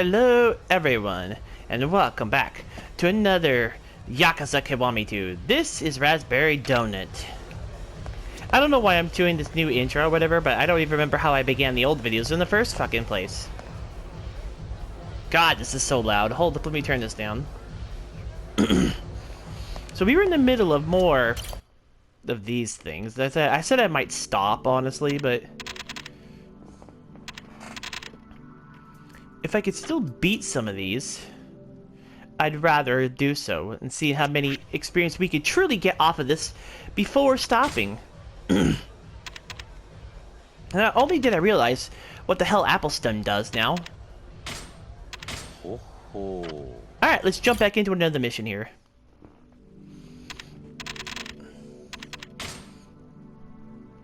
Hello everyone, and welcome back to another Yakuza Kiwami 2. This is Raspberry Donut. I don't know why I'm doing this new intro or whatever, but I don't even remember how I began the old videos in the first fucking place. God, this is so loud. Hold up, let me turn this down. So we were in the middle of more of these things. I said I might stop, honestly, but if I could still beat some of these, I'd rather do so and see how many experience we could truly get off of this before stopping. And not only did I realize what the hell Apple Stun does now. Alright, let's jump back into another mission here.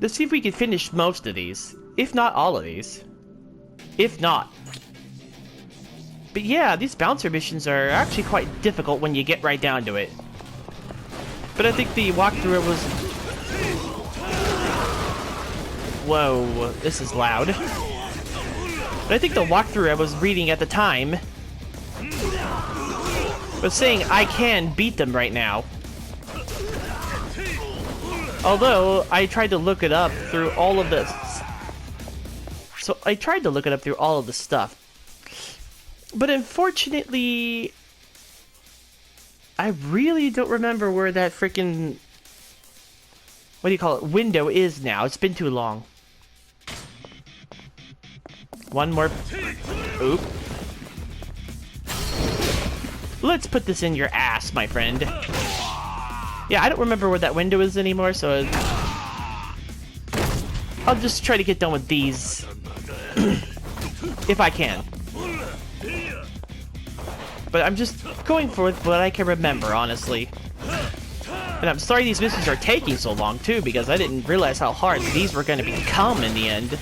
Let's see if we can finish most of these. If not all of these. If not. But yeah, these bouncer missions are actually quite difficult when you get right down to it. But I think the walkthrough was... Whoa, this is loud. But I think the walkthrough I was reading at the time was saying I can beat them right now. Although, I tried to look it up through all of this. So, I tried to look it up through all of the stuff. But unfortunately, I really don't remember where that freaking, what do you call it, window is now. It's been too long. One more. Oop. Let's put this in your ass, my friend. Yeah, I don't remember where that window is anymore, so I'll just try to get done with these if I can. But I'm just going for what I can remember, honestly. And I'm sorry these missions are taking so long, too, because I didn't realize how hard these were going to become in the end.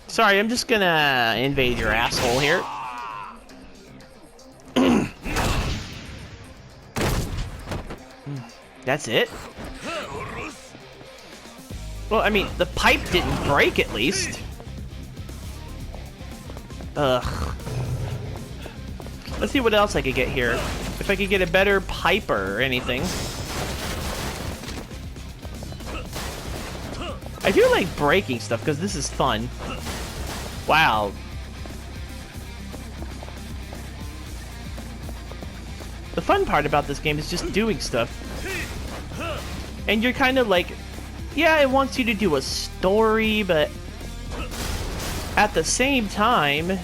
Sorry, I'm just gonna invade your asshole here. That's it? Well, I mean, the pipe didn't break, at least. Ugh. Let's see what else I could get here. If I could get a better pipe or anything. I do like breaking stuff, because this is fun. Wow. The fun part about this game is just doing stuff. And you're kind of like... Yeah, it wants you to do a story, but at the same time,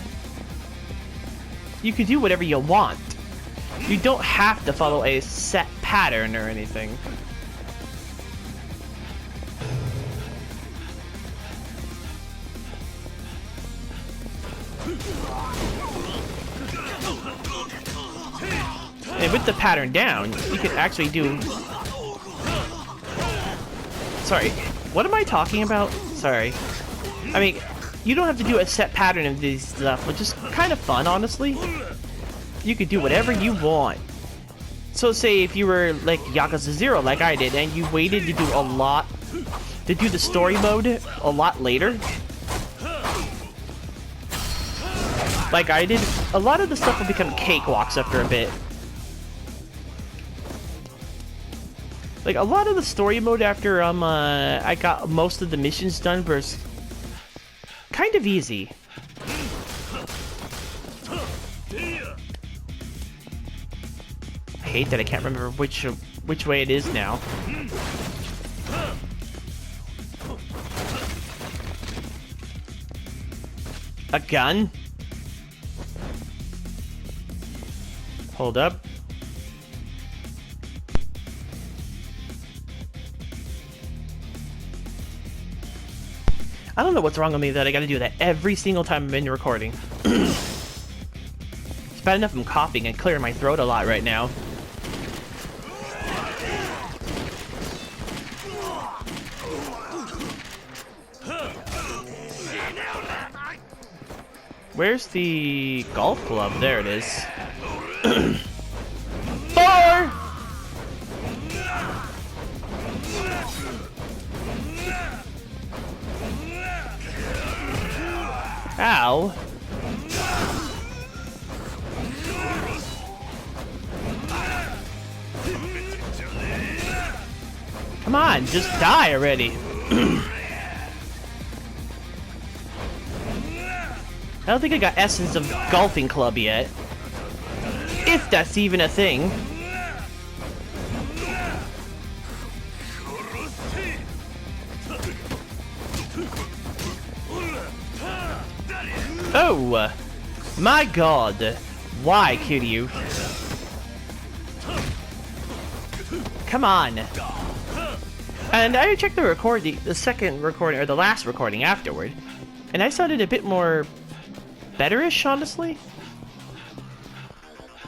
you can do whatever you want. You don't have to follow a set pattern or anything. And with the pattern down, you can actually do... Sorry, what am I talking about? Sorry. I mean, you don't have to do a set pattern of these stuff, which is kind of fun, honestly. You could do whatever you want. So say if you were like Yakuza 0 like I did, and you waited to do a lot, to do the story mode a lot later. Like I did, a lot of the stuff will become cakewalks after a bit. Like, a lot of the story mode after I got most of the missions done was kind of easy. I hate that I can't remember which way it is now. A gun? Hold up. I don't know what's wrong with me that I gotta do that every single time I'm in the recording. It's bad enough I'm coughing and clearing my throat a lot right now. Where's the golf club? There it is. 4! Ow. Come on, just die already. I don't think I got Essence of Golfing Club yet. If that's even a thing. Oh, my God. Why, Kiryu? Come on. And I checked the second recording, or the last recording afterward, and I sounded a bit more betterish, honestly.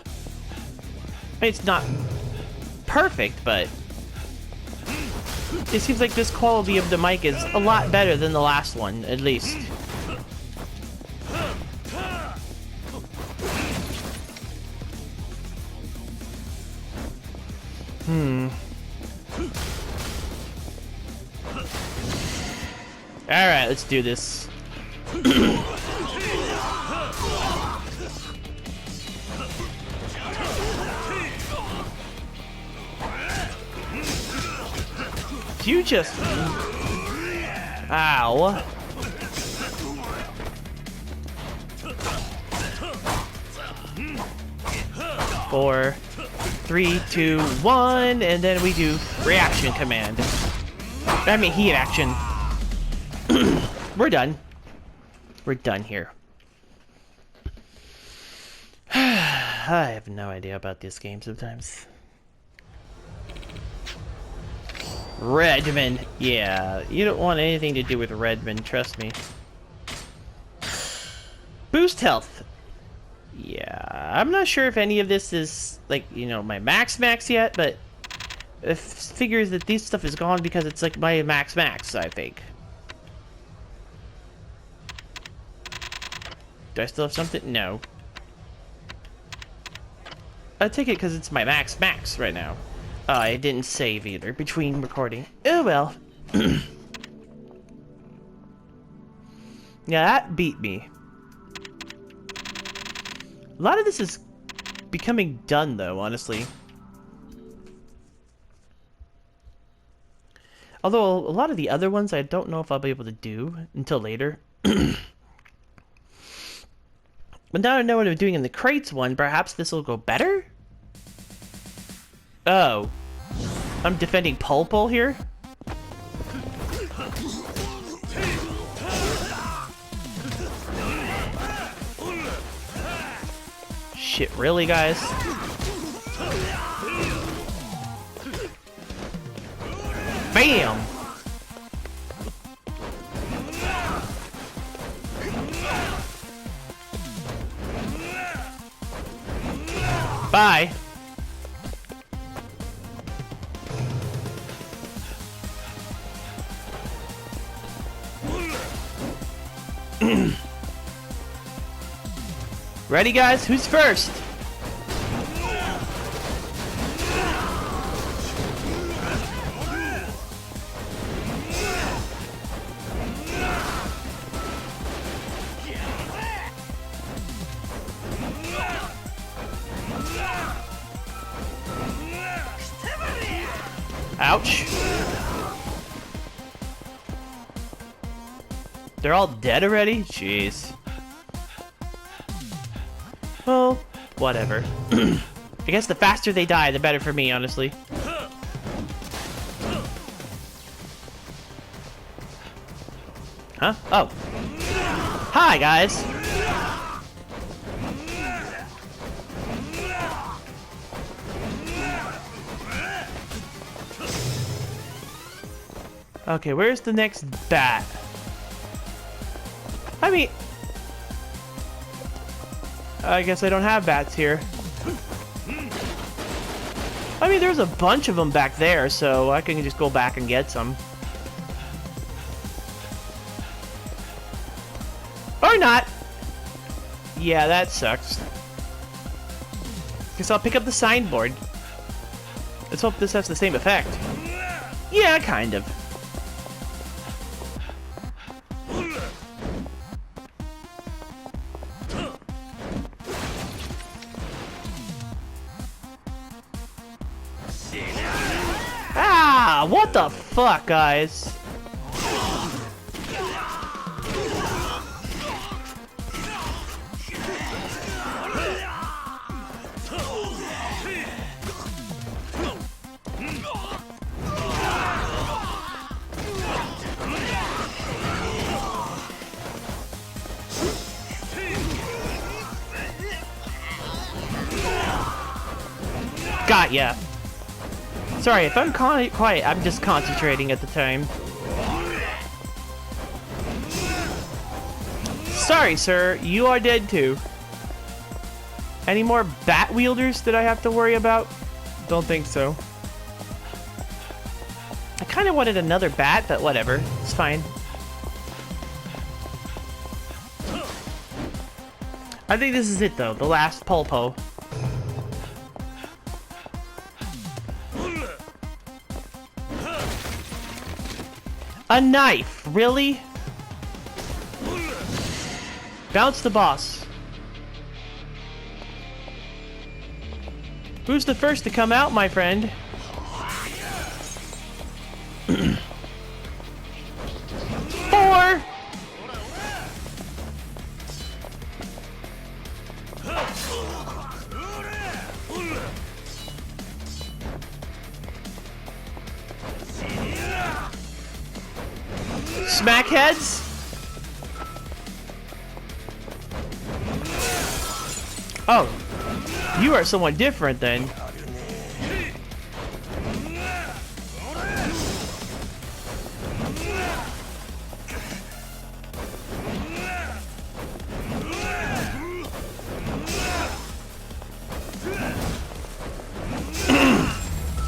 I mean, it's not perfect, but it seems like this quality of the mic is a lot better than the last one, at least. Alright, let's do this. You just... Ow. Four, 3, 2, 1, and then we do reaction command. I mean, heat action. We're done. We're done here. I have no idea about this game sometimes. Redmond. Yeah, you don't want anything to do with Redmond, trust me. Boost health. Yeah, I'm not sure if any of this is, like, you know, my max yet, but it figures that this stuff is gone because it's, like, my max, I think. Do I still have something? No. I take it because it's my max right now. Oh, I didn't save either between recording. Oh well. Yeah, that beat me. A lot of this is becoming done, though, honestly. Although, a lot of the other ones I don't know if I'll be able to do until later. But now I know what I'm doing in the crates one, perhaps this will go better? Oh. I'm defending Pulpul here? Shit, really, guys? Bam! Bye. Ready, guys? Who's first? Ouch. They're all dead already? Jeez. Well, whatever. I guess the faster they die, the better for me, honestly. Huh? Oh. Hi, guys. Okay, where's the next bat? I mean... I guess I don't have bats here. I mean, there's a bunch of them back there, so I can just go back and get some. Or not! Yeah, that sucks. Guess I'll pick up the signboard. Let's hope this has the same effect. Yeah, kind of. what the fuck, guys? Got ya. Sorry, if I'm quiet, I'm just concentrating at the time. Sorry, sir, you are dead too. Any more bat wielders that I have to worry about? Don't think so. I kind of wanted another bat, but whatever. It's fine. I think this is it though, the last pulpo. A knife, really? Bounce the boss. Who's the first to come out, my friend? Four! Smackheads? Oh, you are someone different then.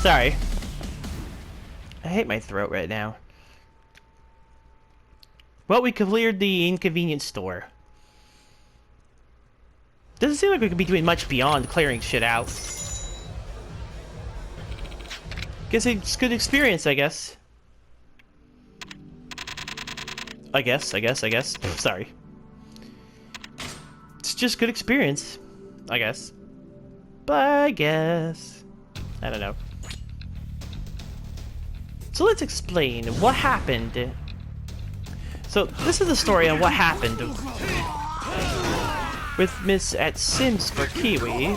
Sorry. I hate my throat right now. Well, we cleared the inconvenience store. Doesn't seem like we could be doing much beyond clearing shit out. Guess it's good experience, I guess. I guess. Sorry. It's just good experience, I guess. But I guess. I don't know. So let's explain what happened. So this is the story on what happened with Miss at Sims for Kiwi.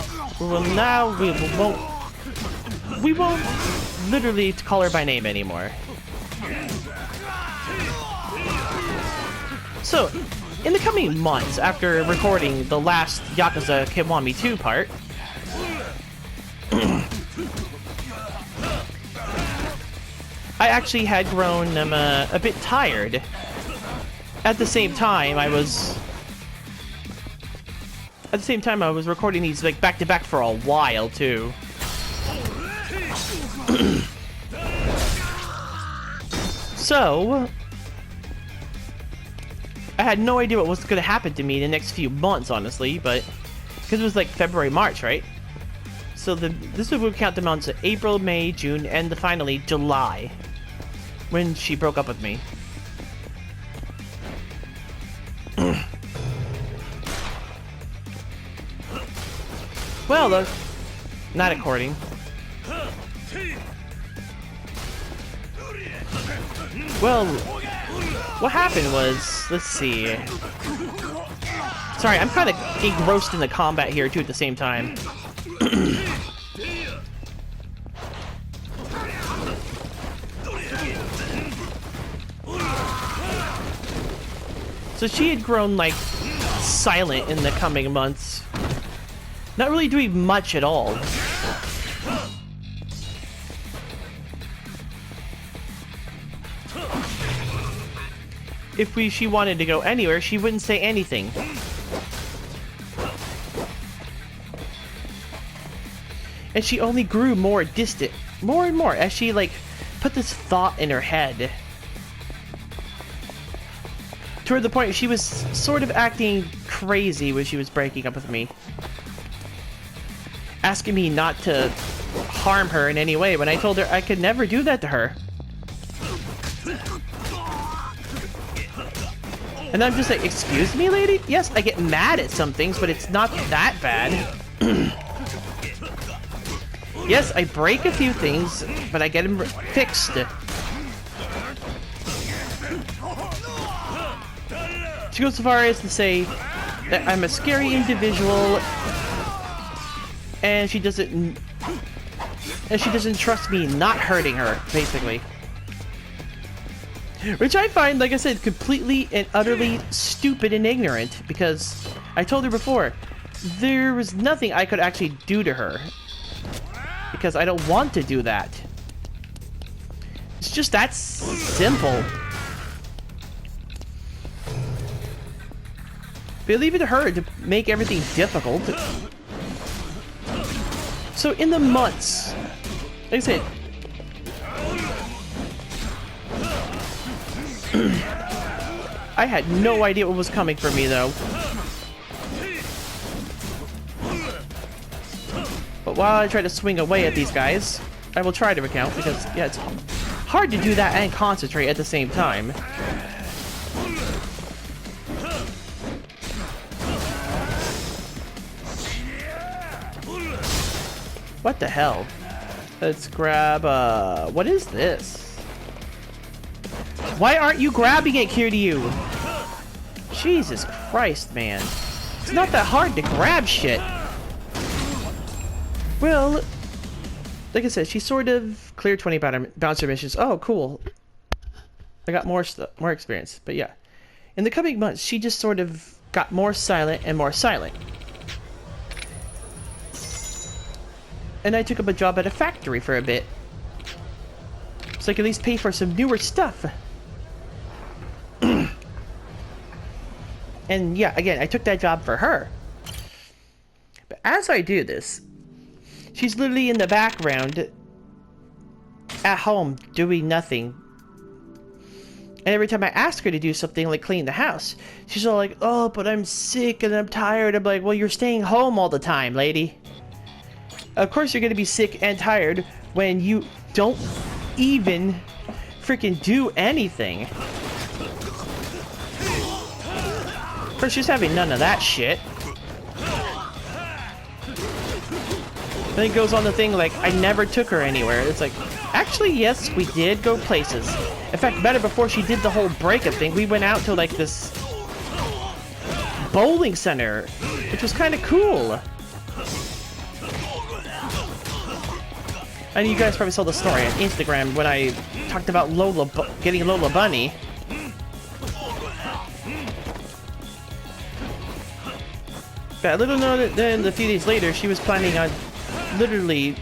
We won't literally call her by name anymore. So, in the coming months after recording the last Yakuza Kiwami 2 part, I actually had grown a bit tired. At the same time, I was recording these like back to back for a while too. So I had no idea what was going to happen to me in the next few months, honestly, but because it was like February, March, right? So this would count the months of April, May, June, and finally July, when she broke up with me. Well, look, not according. Well, what happened was, let's see. Sorry, I'm kind of engrossed in the combat here too at the same time. So she had grown like silent in the coming months. Not really doing much at all. If she wanted to go anywhere, she wouldn't say anything. And she only grew more distant, more and more, as she like put this thought in her head. Toward the point she was sort of acting crazy when she was breaking up with me. Asking me not to harm her in any way when I told her I could never do that to her. And I'm just like, excuse me, lady? Yes, I get mad at some things, but it's not that bad. Yes, I break a few things, but I get them fixed. She goes so far as to say that I'm a scary individual, and she doesn't trust me not hurting her, basically. Which I find, like I said, completely and utterly stupid and ignorant, because I told her before, there was nothing I could actually do to her. Because I don't want to do that. It's just that simple. But leave it to her to make everything difficult. So in the months, like I said, I had no idea what was coming for me, though. But while I try to swing away at these guys, I will try to recount, because, yeah, it's hard to do that and concentrate at the same time. What the hell? Let's grab, what is this? Why aren't you grabbing it, Kiryu? Jesus Christ, man. It's not that hard to grab shit. Well, like I said, she sort of cleared 20 bouncer missions. Oh, cool. I got more experience. But yeah. In the coming months, she just sort of got more silent and more silent. And I took up a job at a factory for a bit. So I could at least pay for some newer stuff. And yeah, again, I took that job for her. But as I do this, she's literally in the background at home doing nothing. And every time I ask her to do something like clean the house, she's all like, oh, but I'm sick and I'm tired. I'm like, well, you're staying home all the time, lady. Of course you're going to be sick and tired when you don't even freaking do anything. Of course, she's having none of that shit. Then it goes on the thing like, I never took her anywhere. It's like, actually, yes, we did go places. In fact, better before she did the whole breakup thing, we went out to like this bowling center, which was kind of cool. And you guys probably saw the story on Instagram when I talked about getting Lola Bunny. But a little known then, a few days later, she was planning on literally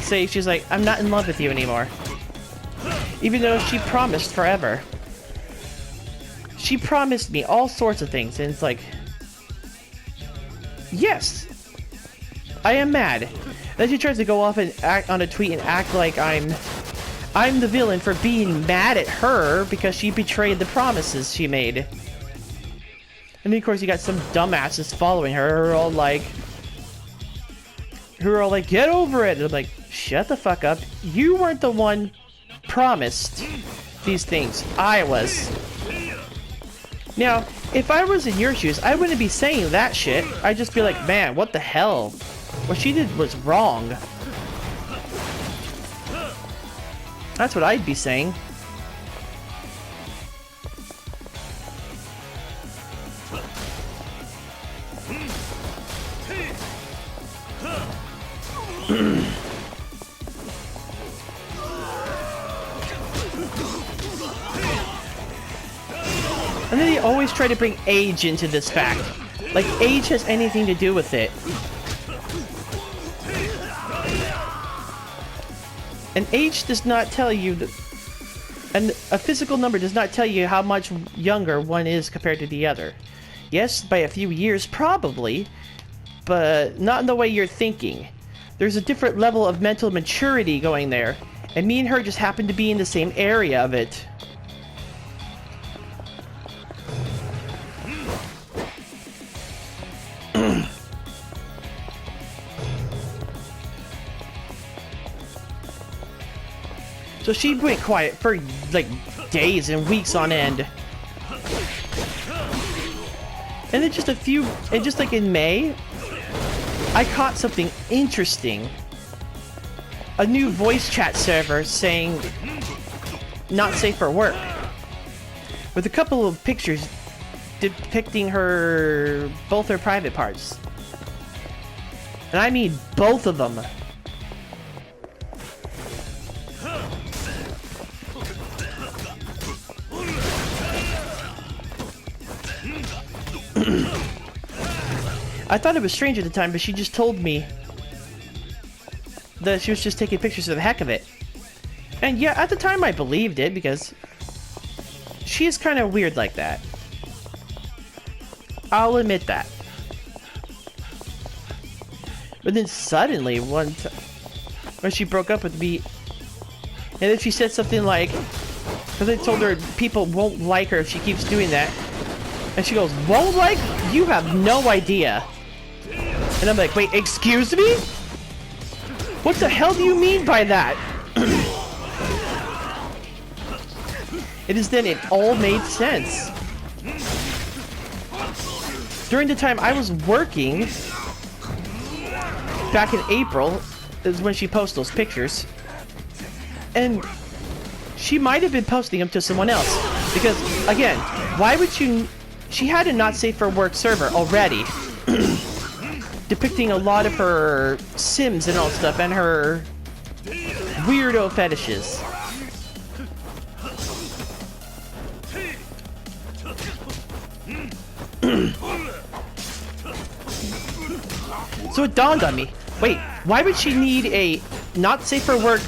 say, she's like, I'm not in love with you anymore. Even though she promised forever. She promised me all sorts of things, and it's like, yes, I am mad. Then she tries to go off and act on a tweet and act like I'm the villain for being mad at her because she betrayed the promises she made. And then of course you got some dumbasses following her who are all like, get over it. And I'm like, shut the fuck up. You weren't the one promised these things. I was. Now, if I was in your shoes, I wouldn't be saying that shit. I'd just be like, man, what the hell? What she did was wrong. That's what I'd be saying. And then they always try to bring age into this fact. Like, age has anything to do with it. And age does not tell you that... And a physical number does not tell you how much younger one is compared to the other. Yes, by a few years, probably. But not in the way you're thinking. There's a different level of mental maturity going there. And me and her just happen to be in the same area of it. So she went quiet for like days and weeks on end. And then just like in May, I caught something interesting. A new voice chat server saying not safe for work, with a couple of pictures depicting both her private parts. And I mean both of them. I thought it was strange at the time, but she just told me that she was just taking pictures for the heck of it. And yeah, at the time I believed it, because she is kind of weird like that. I'll admit that. But then suddenly, when she broke up with me, and then she said something like, because I told her people won't like her if she keeps doing that. And she goes, won't like? You have no idea. And I'm like, wait, excuse me? What the hell do you mean by that? It is then it all made sense. During the time I was working, back in April, is when she posted those pictures. And she might have been posting them to someone else. Because, again, why would you... She had a not safe for work server already. Depicting a lot of her Sims and all stuff, and her weirdo fetishes. So it dawned on me, wait, why would she need a not safe for work...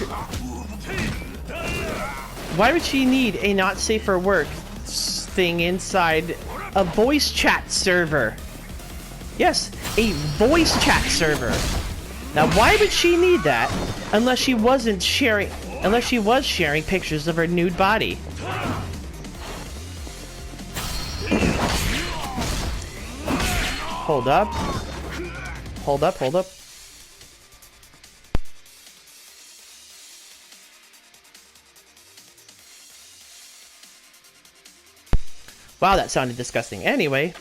Why would she need a not safe for work thing inside a voice chat server? Yes, a voice chat server. Now, why would she need that unless she wasn't sharing, unless she was sharing pictures of her nude body? Hold up. Hold up, hold up. Wow, that sounded disgusting. Anyway.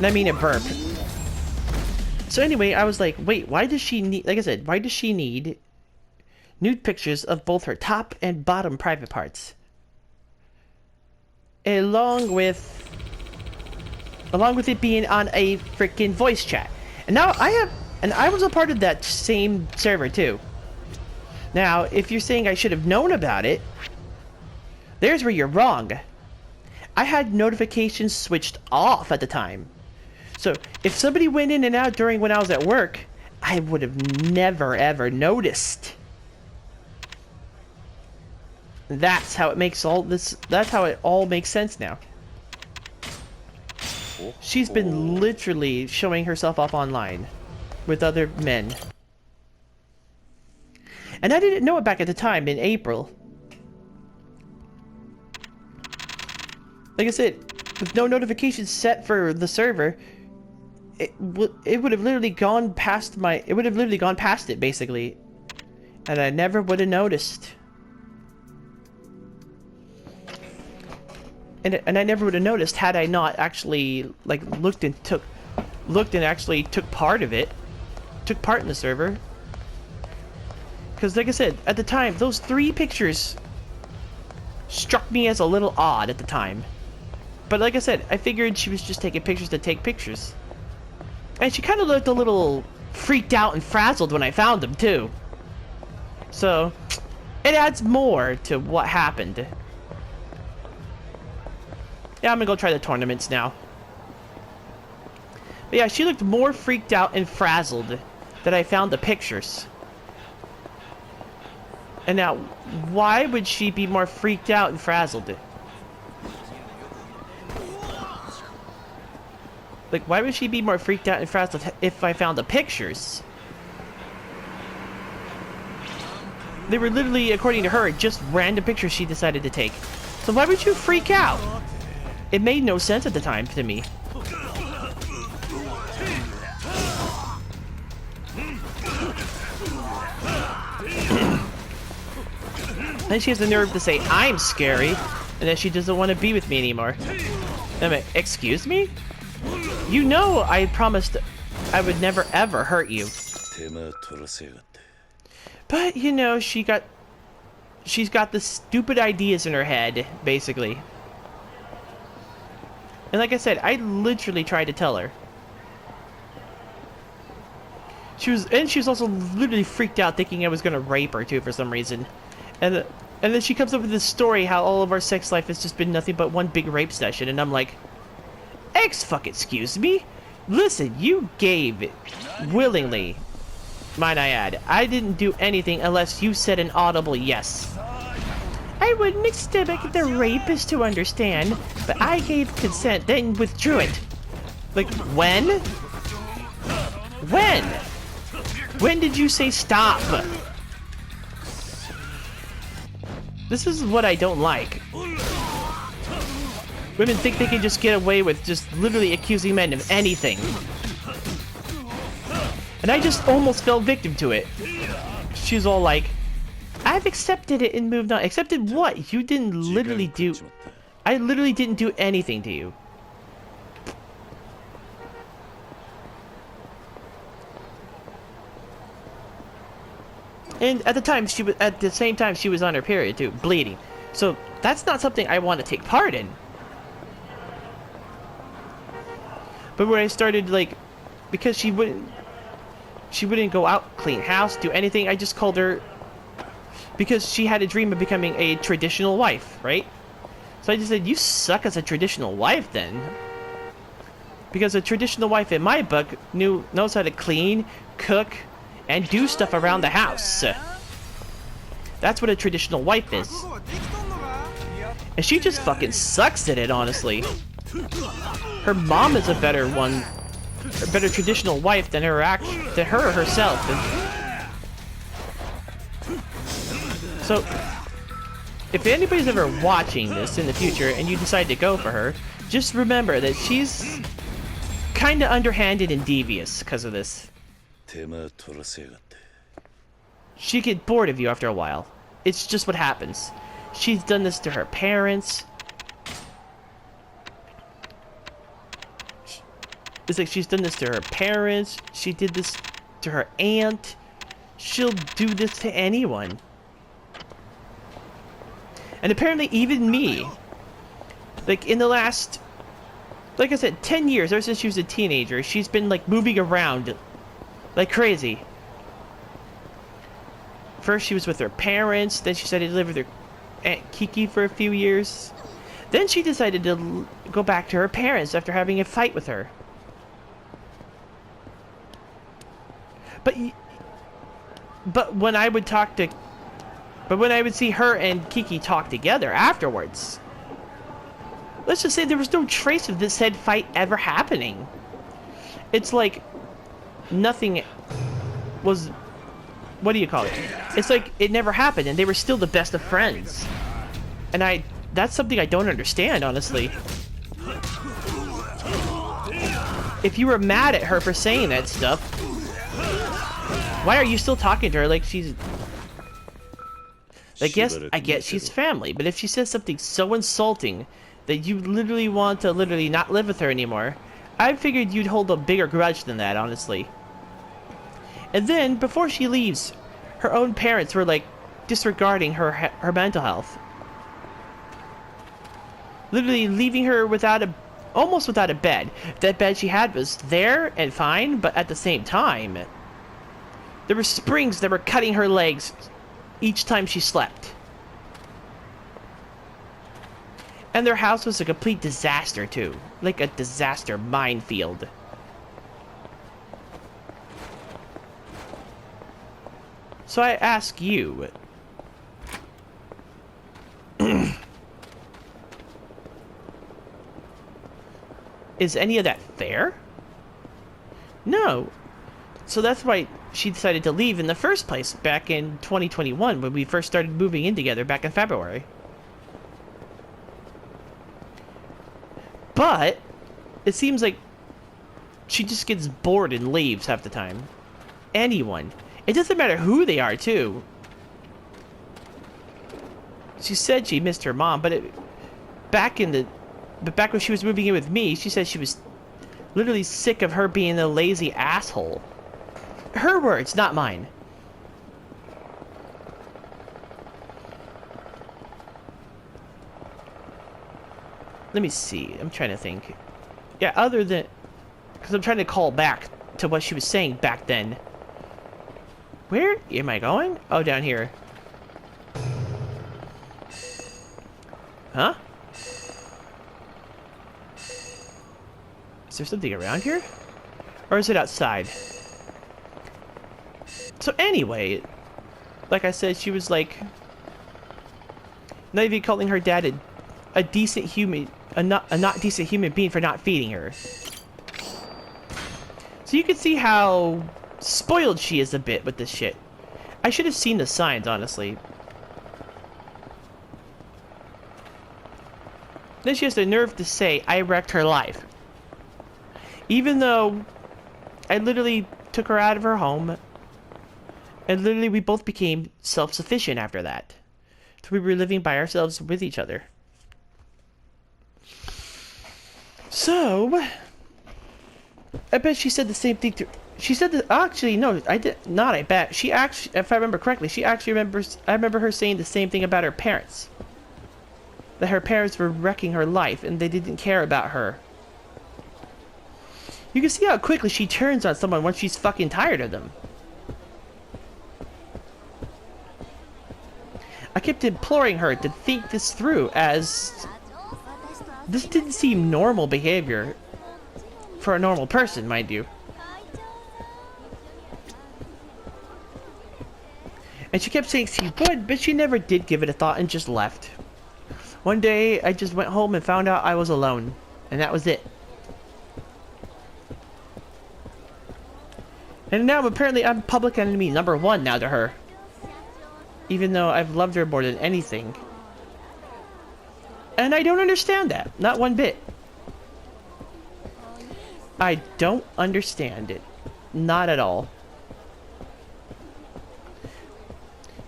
I mean, it burped. So anyway, I was like, wait, why does she need... Like I said, why does she need nude pictures of both her top and bottom private parts? Along with it being on a freaking voice chat. And now I was a part of that same server too. Now, if you're saying I should have known about it, there's where you're wrong. I had notifications switched off at the time. So, if somebody went in and out during when I was at work, I would have never ever noticed. That's how it makes all this, that's how it all makes sense now. She's been literally showing herself off online with other men. And I didn't know it back at the time in April. Like I said, with no notifications set for the server, it would have literally gone past my... It would have literally gone past it, basically. And I never would have noticed. And I never would have noticed had I not actually, like, looked and actually took part of it. Took part in the server. Because, like I said, at the time, those 3 pictures struck me as a little odd at the time. But like I said, I figured she was just taking pictures to take pictures. And she kind of looked a little freaked out and frazzled when I found them, too. So, it adds more to what happened. Yeah, I'm gonna go try the tournaments now. But yeah, she looked more freaked out and frazzled that I found the pictures. And now, why would she be more freaked out and frazzled? Like, why would she be more freaked out and frazzled if I found the pictures? They were literally, according to her, just random pictures she decided to take. So why would you freak out? It made no sense at the time to me. Then she has the nerve to say, I'm scary, and that she doesn't want to be with me anymore. I'm like, excuse me? You know I promised I would never ever hurt you. But, you know, she's got the stupid ideas in her head, basically. And like I said, I literally tried to tell her. She was also literally freaked out thinking I was gonna rape her too for some reason. And then she comes up with this story how all of our sex life has just been nothing but one big rape session, and I'm like, excuse me? Listen, you gave it willingly, might I add. I didn't do anything unless you said an audible yes. I wouldn't expect the rapist to understand, but I gave consent, then withdrew it. Like, when? When? When did you say stop? This is what I don't like. Women think they can just get away with just literally accusing men of anything. And I just almost fell victim to it. She's all like, I've accepted it and moved on. Accepted what? You didn't literally do... I literally didn't do anything to you. And at the same time she was on her period too, bleeding. So that's not something I want to take part in. But when I started, like, because she wouldn't go out, clean house, do anything, I just called her, because she had a dream of becoming a traditional wife, right? So I just said, you suck as a traditional wife then. Because a traditional wife in my book knows how to clean, cook, and do stuff around the house. That's what a traditional wife is. And she just fucking sucks at it, honestly. Her mom is a better traditional wife than her herself. So, if anybody's ever watching this in the future and you decide to go for her, just remember that she's kind of underhanded and devious because of this. She gets bored of you after a while. It's just what happens. She's done this to her parents. It's like she's done this to her parents. She did this to her aunt. She'll do this to anyone. And apparently even me. Like in the last, like I said, 10 years, ever since she was a teenager, she's been like moving around like crazy. First she was with her parents, then she decided to live with her Aunt Kiki for a few years. Then she decided to go back to her parents after having a fight with her. But when I would see her and Kiki talk together afterwards, let's just say there was no trace of this said fight ever happening. It's like nothing was, what do you call it? It's like it never happened and they were still the best of friends. And that's something I don't understand, honestly. If you were mad at her for saying that stuff, why are you still talking to her like she's... Like, yes, I get she's family, but if she says something so insulting that you literally want to literally not live with her anymore, I figured you'd hold a bigger grudge than that, honestly. And then, before she leaves, her own parents were, like, disregarding her mental health. Literally leaving her almost without a bed. That bed she had was there and fine, but at the same time, there were springs that were cutting her legs each time she slept. And their house was a complete disaster too. Like a disaster minefield. So I ask you, is any of that fair? No. So that's why she decided to leave in the first place back in 2021 when we first started moving in together back in February. But it seems like she just gets bored and leaves half the time. Anyone. It doesn't matter who they are, too. She said she missed her mom, but back when she was moving in with me, she said she was Literally sick of her being a lazy asshole. Her words, not mine. Let me see. I'm trying to think. Yeah, other than... Because I'm trying to call back to what she was saying back then. Where am I going? Oh, down here. Huh? Is there something around here? Or is it outside? So anyway, like I said, she was like... Not even calling her dad a decent human... A not decent human being for not feeding her. So you can see how spoiled she is a bit with this shit. I should have seen the signs, honestly. Then she has the nerve to say, I wrecked her life. Even though I literally took her out of her home. And literally we both became self-sufficient after that. So we were living by ourselves with each other. So, I bet she said the same thing to... She said that... Actually, no, I did not, I bet. She actually, if I remember correctly, she actually remembers... I remember her saying the same thing about her parents. That her parents were wrecking her life and they didn't care about her. You can see how quickly she turns on someone once she's fucking tired of them. I kept imploring her to think this through, as this didn't seem normal behavior for a normal person, mind you. And she kept saying she would, but she never did give it a thought and just left. One day, I just went home and found out I was alone, and that was it. And now apparently I'm public enemy #1 now to her. Even though I've loved her more than anything. And I don't understand that. Not one bit. I don't understand it. Not at all.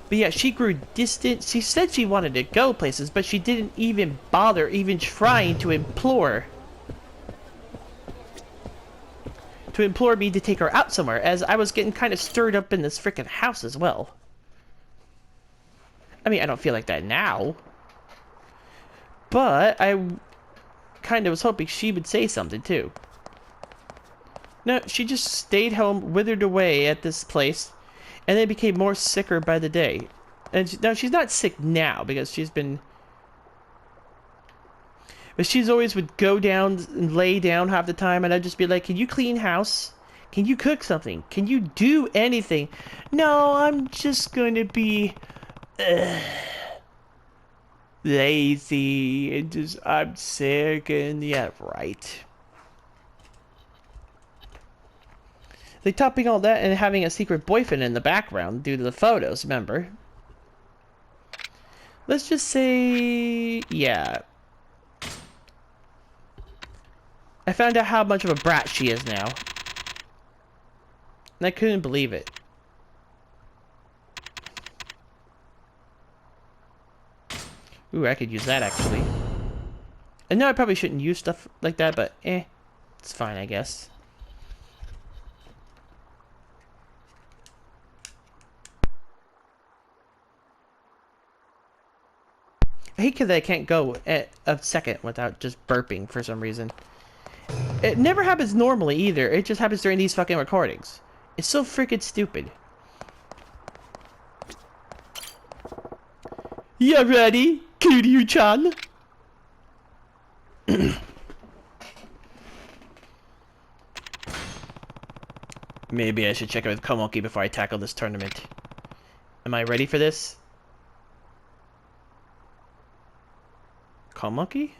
But yeah, she grew distant. She said she wanted to go places, but she didn't even bother even trying to implore. To implore me to take her out somewhere, as I was getting kind of stirred up in this frickin' house as well. I mean, I don't feel like that now. But I kind of was hoping she would say something too. No, she just stayed home, withered away at this place, and then became more sicker by the day. And now she's not sick now because she's been... But she's always would go down and lay down half the time, and I'd just be like, can you clean house? Can you cook something? Can you do anything? No, I'm just going to be... lazy and just I'm sick and yeah, right. Like topping all that and having a secret boyfriend in the background due to the photos, remember? Let's just say, yeah. I found out how much of a brat she is now. And I couldn't believe it. Ooh, I could use that, actually. I know I probably shouldn't use stuff like that, but it's fine, I guess. I hate that I can't go at a second without just burping for some reason. It never happens normally, either. It just happens during these fucking recordings. It's so freaking stupid. You ready, Kiryu-chan? Maybe I should check out with Komoki before I tackle this tournament. Am I ready for this? Komoki?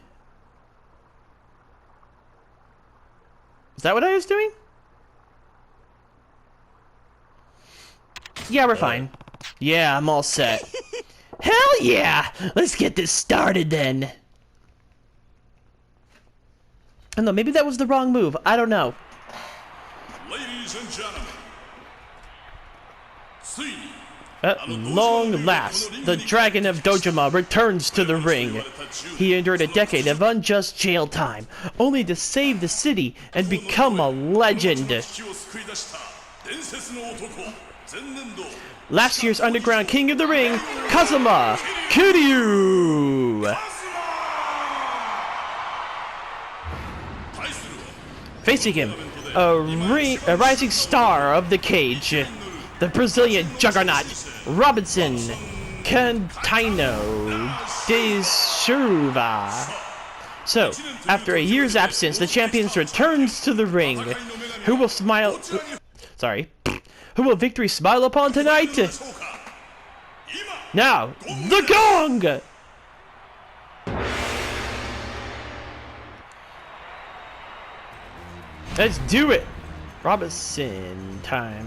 Is that what I was doing? Yeah, we're fine. Yeah, I'm all set. Hell yeah! Let's get this started then. Oh no, maybe that was the wrong move. I don't know. Ladies and gentlemen, see At long last, the Dragon of Dojima returns to the ring. He endured a decade of unjust jail time, only to save the city and become a legend. Last year's Underground King of the Ring, Kazuma Kiryu! Facing him, a rising star of the cage, the Brazilian juggernaut, Robinson Cantino de Silva. So, after a year's absence, the champion returns to the ring. Who will victory smile upon tonight? Now, the gong! Let's do it! Robinson time.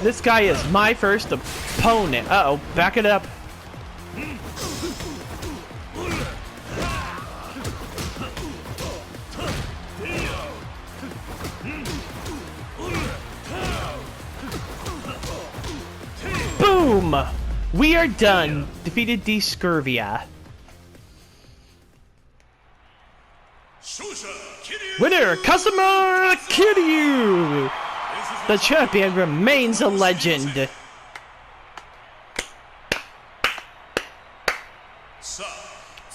This guy is my first opponent. Uh-oh, back it up. Boom! We are done. Defeated D. Scurvia. Winner, Kazuma Kiryu! The champion remains a legend.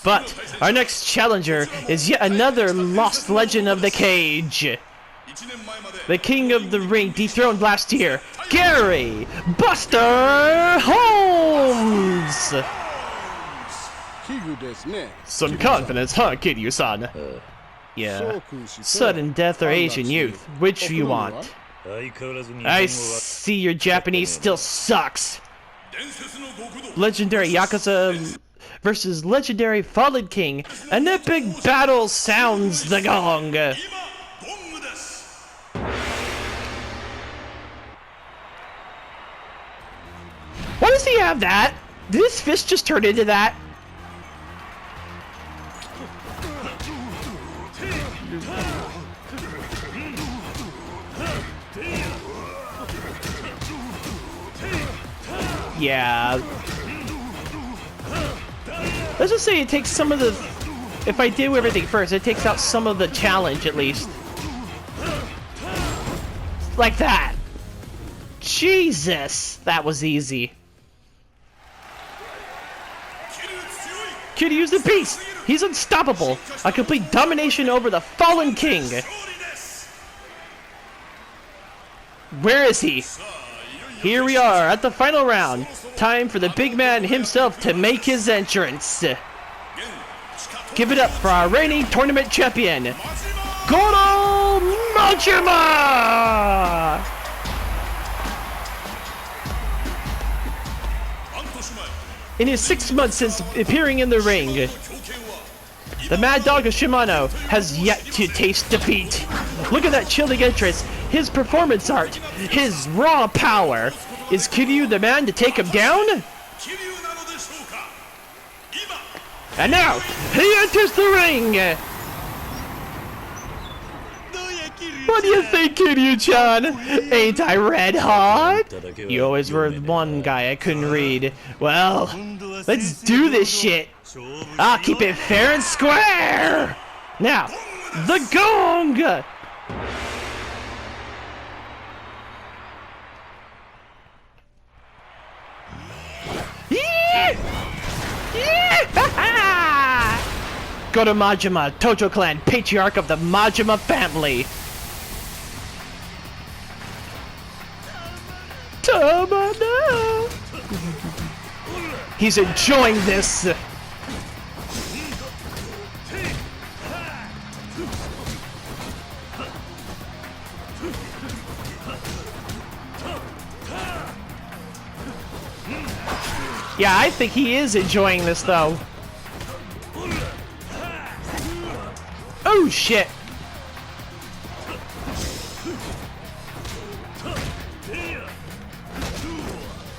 But our next challenger is yet another lost legend of the cage. The king of the ring dethroned last year, Gary Buster Holmes! Some confidence, huh, Kiryu-san? Yeah. Sudden death or Asian youth, which do you want? I see your Japanese still sucks. Legendary Yakuza versus legendary Fallen King. An epic battle sounds the gong. Why does he have that? Did his fist just turn into that? Yeah. Let's just say it takes some of the... If I do everything first, it takes out some of the challenge, at least. Like that. Jesus! That was easy. Kiryu's the beast! He's unstoppable! A complete domination over the Fallen King! Where is he? Here we are at the final round. Time for the big man himself to make his entrance. Give it up for our reigning tournament champion, Goro Majima! In his 6 months since appearing in the ring, the Mad Dog of Shimano has yet to taste defeat. Look at that chilling entrance, his performance art, his raw power. Is Kiryu the man to take him down? And now, he enters the ring! What do you think, Kiryu-chan? Ain't I red hot? You always were one guy I couldn't read. Well, let's do this shit. I'll keep it fair and square! Now, the gong! Go to Majima, Tojo Clan, patriarch of the Majima family. Tamada! He's enjoying this. Yeah, I think he is enjoying this though. Oh shit!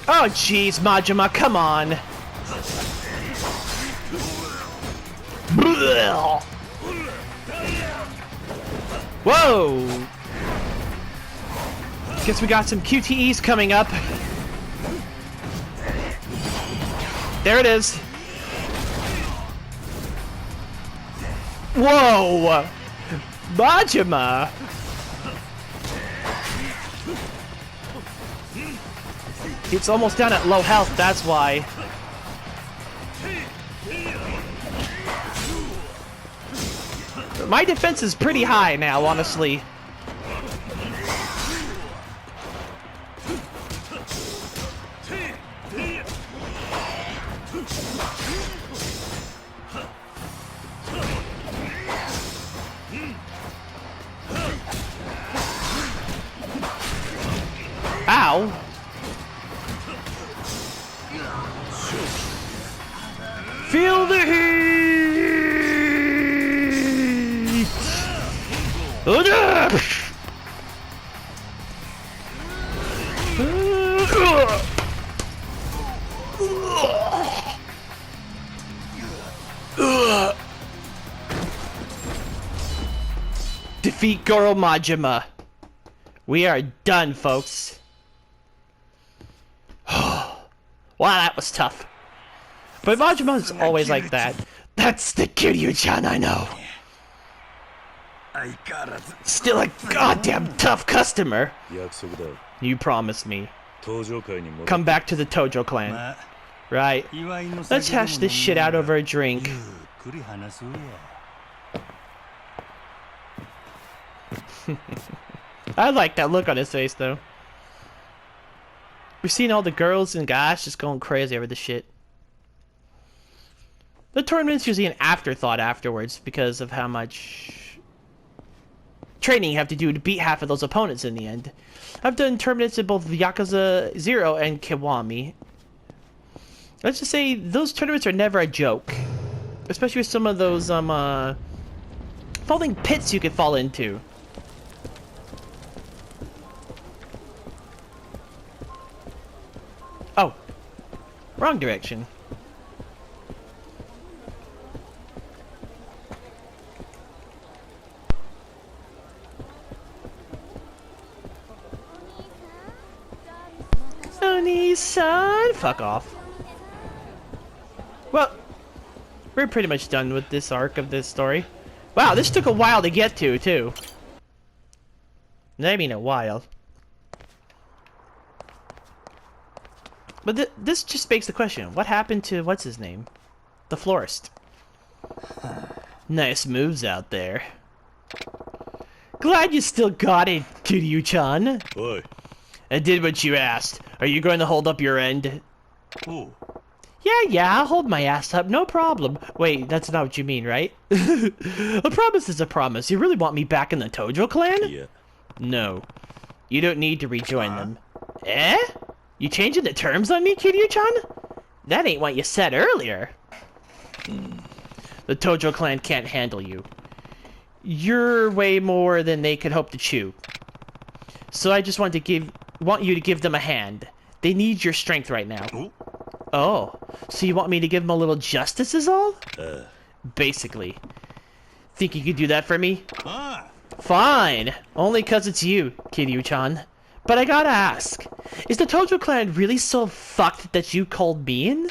Oh jeez, Majima, come on! Whoa! Guess we got some QTEs coming up. There it is. Whoa! Majima! It's almost down at low health, that's why. My defense is pretty high now, honestly. Ow! Feel the heat! Defeat Goro Majima. We are done, folks. Wow, that was tough. But Majima's always like that. That's the Kiryu-chan I know. Still a goddamn tough customer. You promised me. Come back to the Tojo clan. Right. Let's hash this shit out over a drink. I like that look on his face, though. We've seen all the girls and guys just going crazy over this shit. The tournament's usually an afterthought afterwards because of how much training you have to do to beat half of those opponents in the end. I've done tournaments in both Yakuza 0 and Kiwami. Let's just say those tournaments are never a joke. Especially with some of those falling pits you could fall into. Oh, wrong direction. Oni-san, fuck off. Well, we're pretty much done with this arc of this story. Wow, this took a while to get to, too. I mean a while. But this just begs the question, what happened to, what's his name? The florist. Nice moves out there. Glad you still got it, Kiryu-chan. Oi. I did what you asked. Are you going to hold up your end? Ooh. Yeah, I'll hold my ass up, no problem. Wait, that's not what you mean, right? A promise is a promise. You really want me back in the Tojo clan? Yeah. No. You don't need to rejoin them. Eh? You changing the terms on me, Kiryu-chan? That ain't what you said earlier. The Tojo clan can't handle you. You're way more than they could hope to chew. So I just want you to give them a hand. They need your strength right now. Ooh. Oh, so you want me to give them a little justice is all? Basically. Think you could do that for me? Fine. Only 'cause it's you, Kiryu-chan. But I gotta ask, is the Tojo clan really so fucked that you called me in?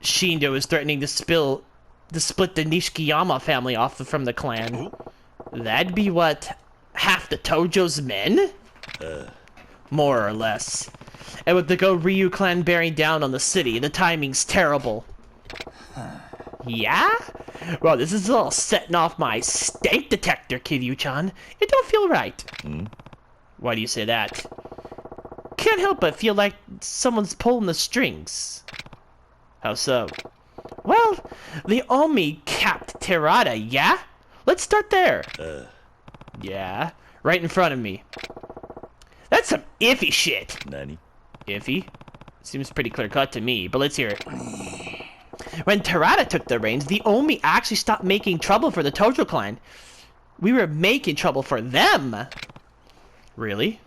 Shindo is threatening to split the Nishikiyama family off from the clan. That'd be what? Half the Tojo's men? More or less. And with the Go Ryu clan bearing down on the city, the timing's terrible. Yeah? Well, this is all setting off my stank detector, Kiryu-chan. It don't feel right. Why do you say that? Can't help but feel like someone's pulling the strings. How so? Well, the Omi capped Terada, yeah? Let's start there. Yeah, right in front of me. That's some iffy shit. Nani? Iffy? Seems pretty clear-cut to me, but let's hear it. When Terada took the reins, the Omi actually stopped making trouble for the Tojo clan. We were making trouble for them. Really?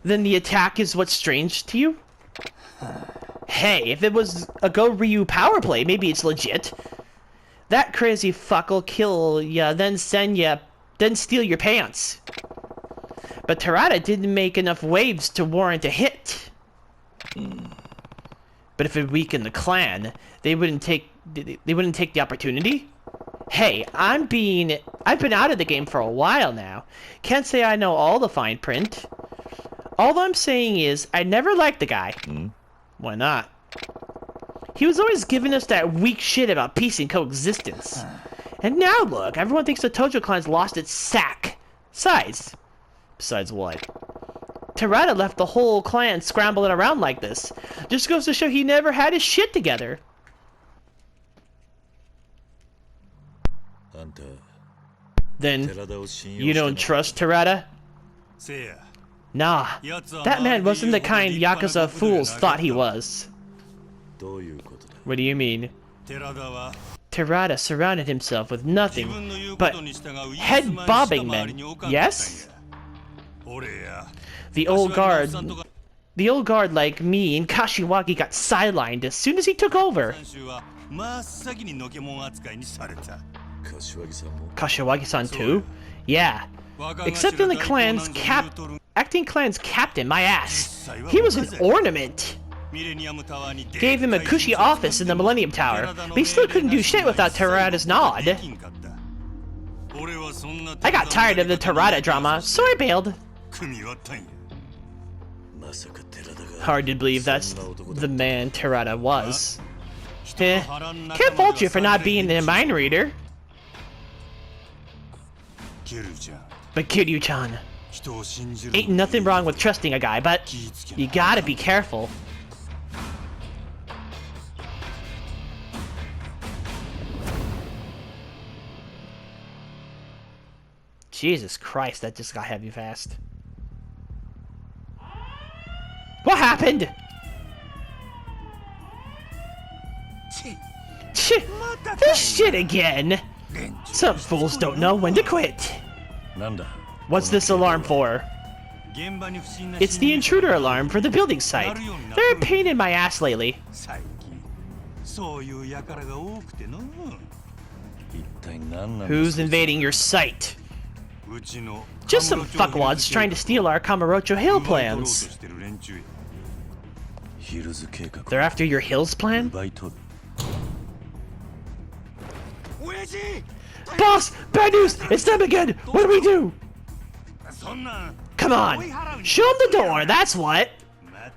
Then the attack is what's strange to you? Hey, if it was a Go Ryu power play, maybe it's legit. That crazy fuck'll kill ya, then steal your pants. But Terada didn't make enough waves to warrant a hit. But if it weakened the clan, they wouldn't take the opportunity? Hey, I've been out of the game for a while now. Can't say I know all the fine print. All I'm saying is, I never liked the guy. Why not? He was always giving us that weak shit about peace and coexistence. And now look, everyone thinks the Tojo clan's lost its size. Besides what? Terada left the whole clan scrambling around like this. Just goes to show he never had his shit together. Then, you don't trust Terada? Nah, that man wasn't the kind Yakuza fools thought he was. What do you mean? Terada surrounded himself with nothing but head-bobbing men, yes? The old guard like me and Kashiwagi got sidelined as soon as he took over. Kashiwagi-san too? Yeah. Acting clan's captain, my ass. He was an ornament. Gave him a cushy office in the Millennium Tower, but he still couldn't do shit without Terada's nod. I got tired of the Terada drama, so I bailed. Hard to believe that's the man Terada was. Can't fault you for not being a mind reader. But Kiryu-chan, ain't nothing wrong with trusting a guy, but you gotta be careful. Jesus Christ, that just got heavy fast. What happened? This shit again! Some fools don't know when to quit. What's this alarm for? It's the intruder alarm for the building site. They're a pain in my ass lately. Who's invading your site? Just some fuckwads trying to steal our Kamurocho Hill plans. They're after your Hills plan? Boss! Bad news! It's them again! What do we do? Come on! Show them the door, that's what!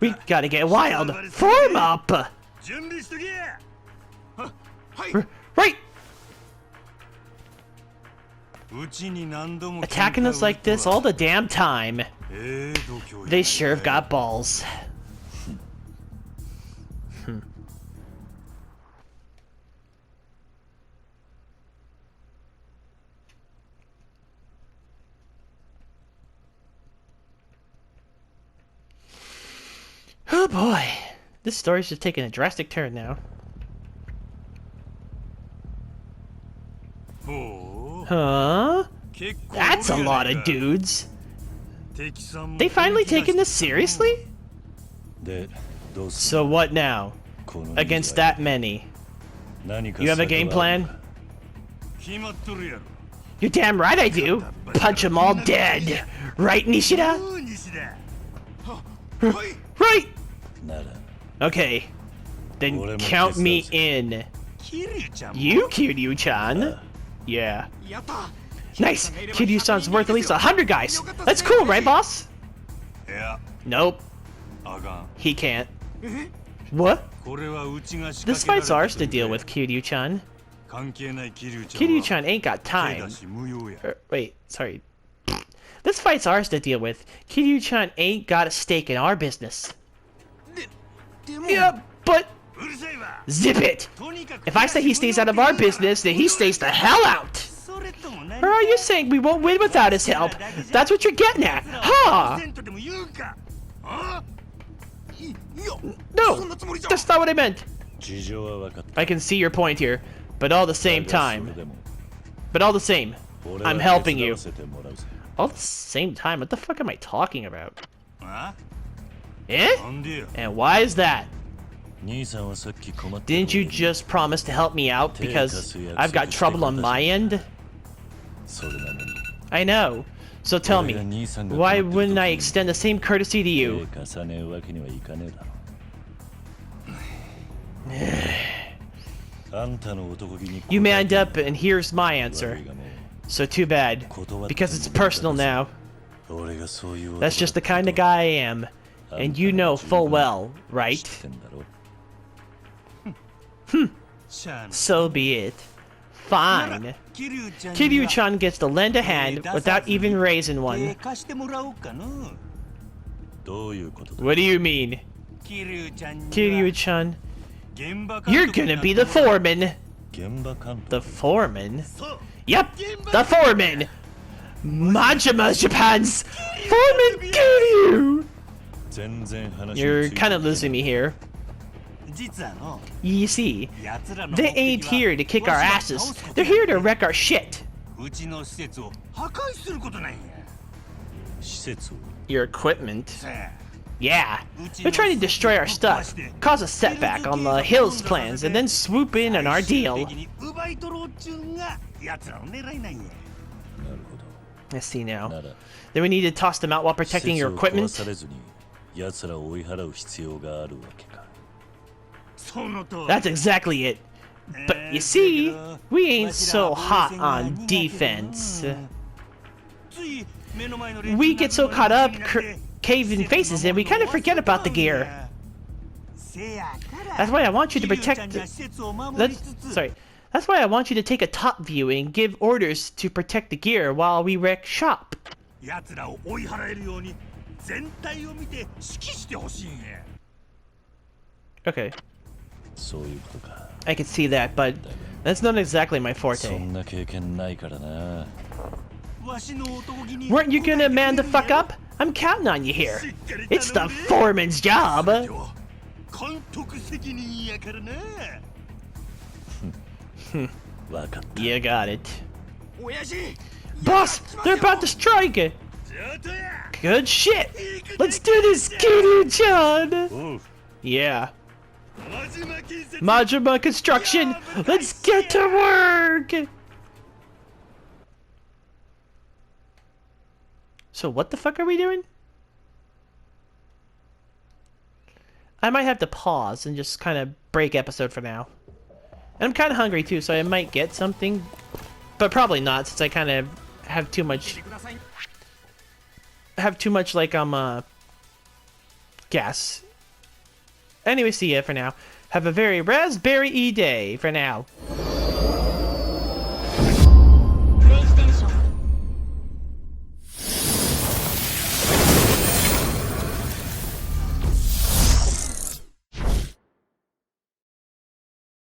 We gotta get wild! Form up! Right! Attacking us like this all the damn time. They sure have got balls. Oh boy, this story's just taking a drastic turn now. Huh? That's a lot of dudes. They finally taking this seriously? So what now? Against that many? You have a game plan? You're damn right I do. Punch them all dead. Right, Nishida? Right! Okay. Then count me in. You, Kiryu-chan? Yeah. Nice! Kiryu-san's worth at least 100 guys! That's cool, right, boss? Nope. He can't. What? This fight's ours to deal with, Kiryu-chan. Kiryu-chan ain't got time. Wait, sorry. This fight's ours to deal with. Kiryu-chan ain't got a stake in our business. Yeah, but... Zip it! If I say he stays out of our business, then he stays the hell out! Or are you saying we won't win without his help? That's what you're getting at, huh? No, that's not what I meant. I can see your point here, but all the same, I'm helping you. All the same time? What the fuck am I talking about? Eh? And why is that? Didn't you just promise to help me out because I've got trouble on my end? I know. So tell me, why wouldn't I extend the same courtesy to you? You manned up, and here's my answer. So too bad, because it's personal now. That's just the kind of guy I am, and you know full well, right? So be it. Fine. Kiryu-chan gets to lend a hand without even raising one. What do you mean? Kiryu-chan, you're gonna be the foreman. The foreman? Yep, the foreman! Majima Japan's foreman Kiryu! You're kind of losing me here. You see, they ain't here to kick our asses. They're here to wreck our shit. Your equipment? Yeah, they're trying to destroy our stuff, cause a setback on the Hills plans, and then swoop in on our deal. I see now. Then we need to toss them out while protecting your equipment? That's exactly it. But you see, we ain't so hot on defense. We get so caught up caving faces and we kind of forget about the gear. That's why I want you to protect... That's why I want you to take a top view and give orders to protect the gear while we wreck shop. Okay. I can see that, but that's not exactly my forte. Weren't you gonna man the fuck up? I'm counting on you here. It's the foreman's job. You got it. Boss, they're about to strike. Good shit. Let's do this, Kiryu-chan. Yeah. Majima Construction, let's get to work! So what the fuck are we doing? I might have to pause and just kind of break episode for now. And I'm kind of hungry too, so I might get something. But probably not, since I kind of have too much... like, gas. Anyway, see ya for now. Have a very raspberry-y day for now.